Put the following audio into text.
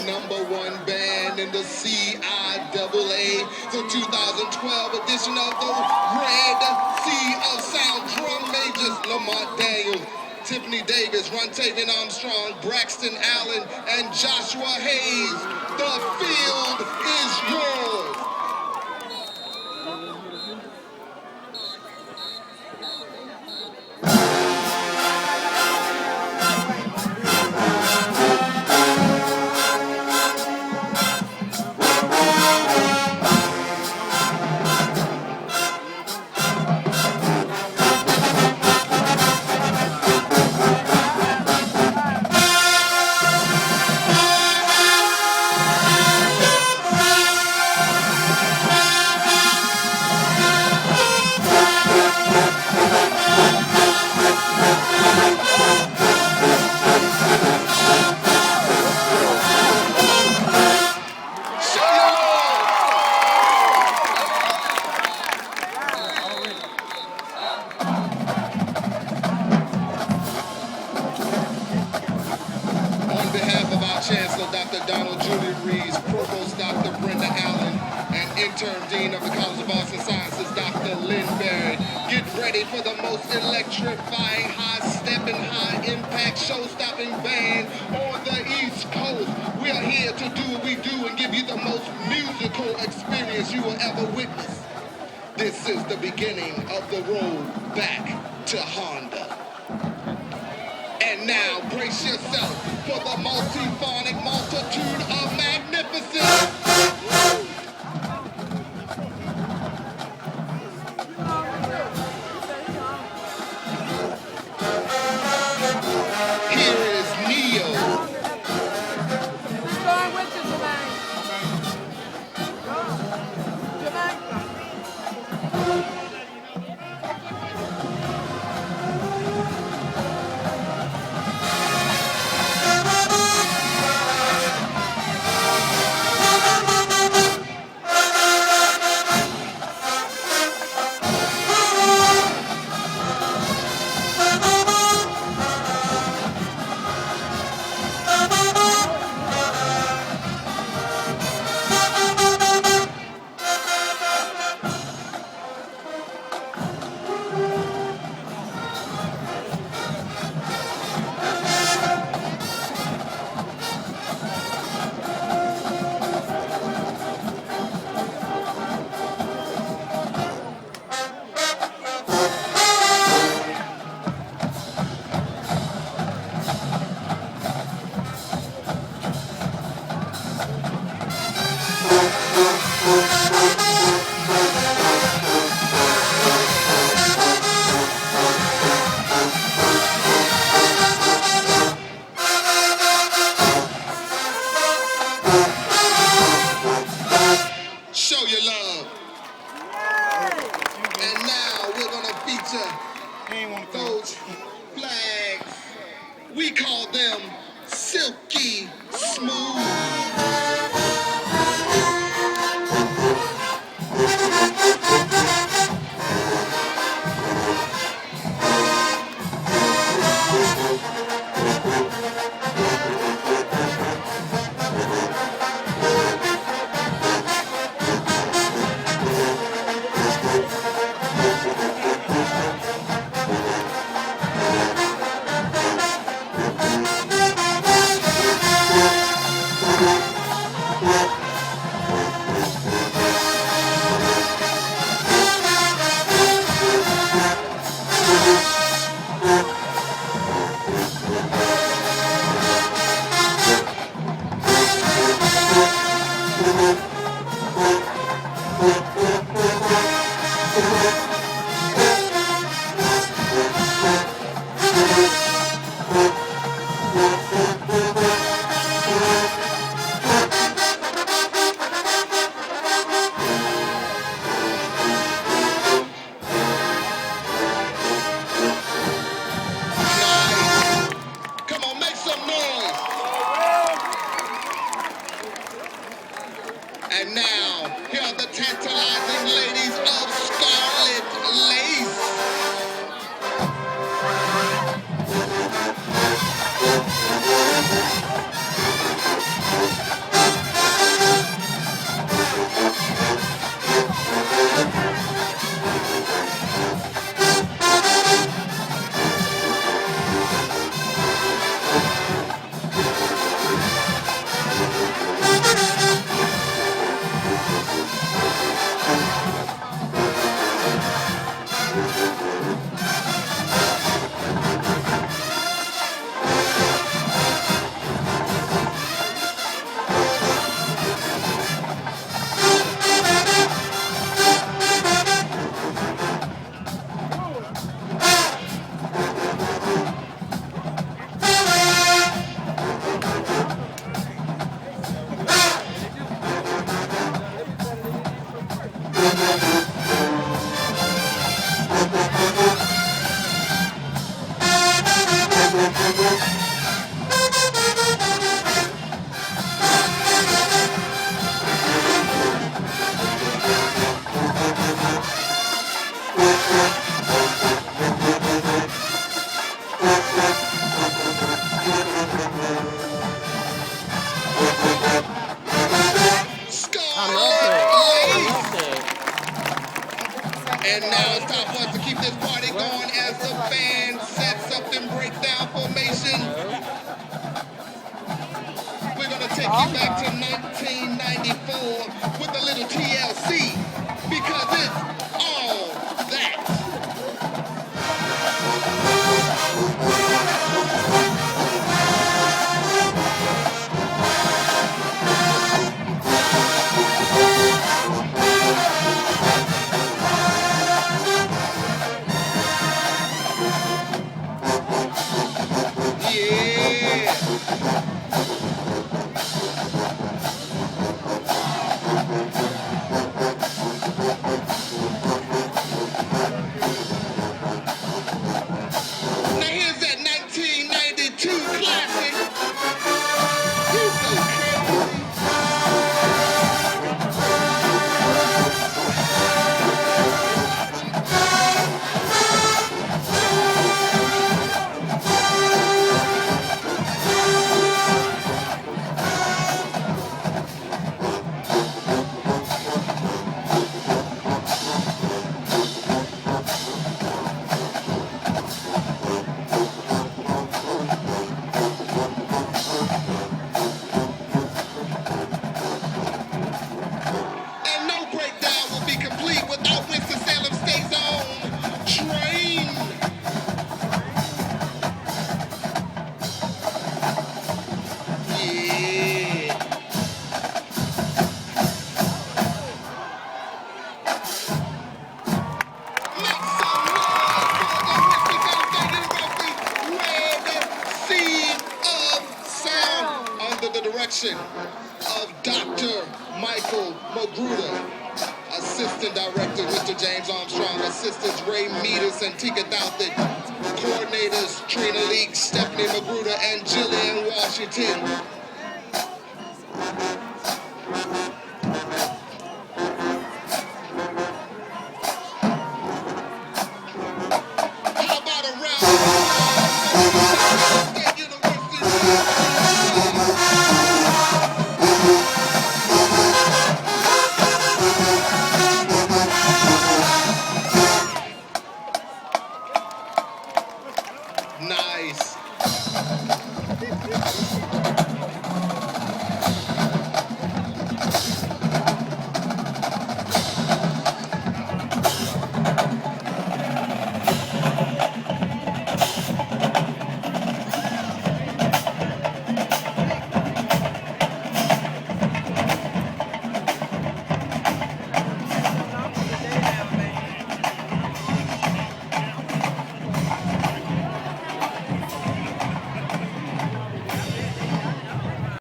#1 band in the CIAA, the 2012 edition of the Red Sea of Sound. Drum majors Lamont Daniels, Tiffany Davis, Rontavian Armstrong, Braxton Allen, and Joshua Hayes. The field is yours. Chancellor Dr. Donald Julie Reeves, Provost Dr. Brenda Allen, and Interim Dean of the College of Arts and Sciences, Dr. Lynn Berry. Get ready for the most electrifying, high-stepping, high-impact, show-stopping band on the East Coast. We are here to do what we do and give you the most musical experience you will ever witness. This is the beginning of the road back to Honda. And now, brace yourself for the multiphonic multitude of magnificence. Here is Neo. Who's going with you tonight? Jamaica. Show your love. And now we're gonna feature those flags. We call them silky smooth. And now, here are the tantalizing ladies of Scarlet Lace. take you back to 1994 with a little TLC because it's all that. Yeah. Now here's that 1992 classic. You so crazy. And no breakdown will be complete without Winston-Salem State's own Train. Yeah. Make some noise for the Winston-Salem State University Red Sea of Sound under the direction of Dr. Michael Magruder. Assistant Director, Mr. James Armstrong. Assistants, Ray Meters and Tika Douthit. Coordinators, Trina Leak, Stephanie Magruder, and Jillian Washington.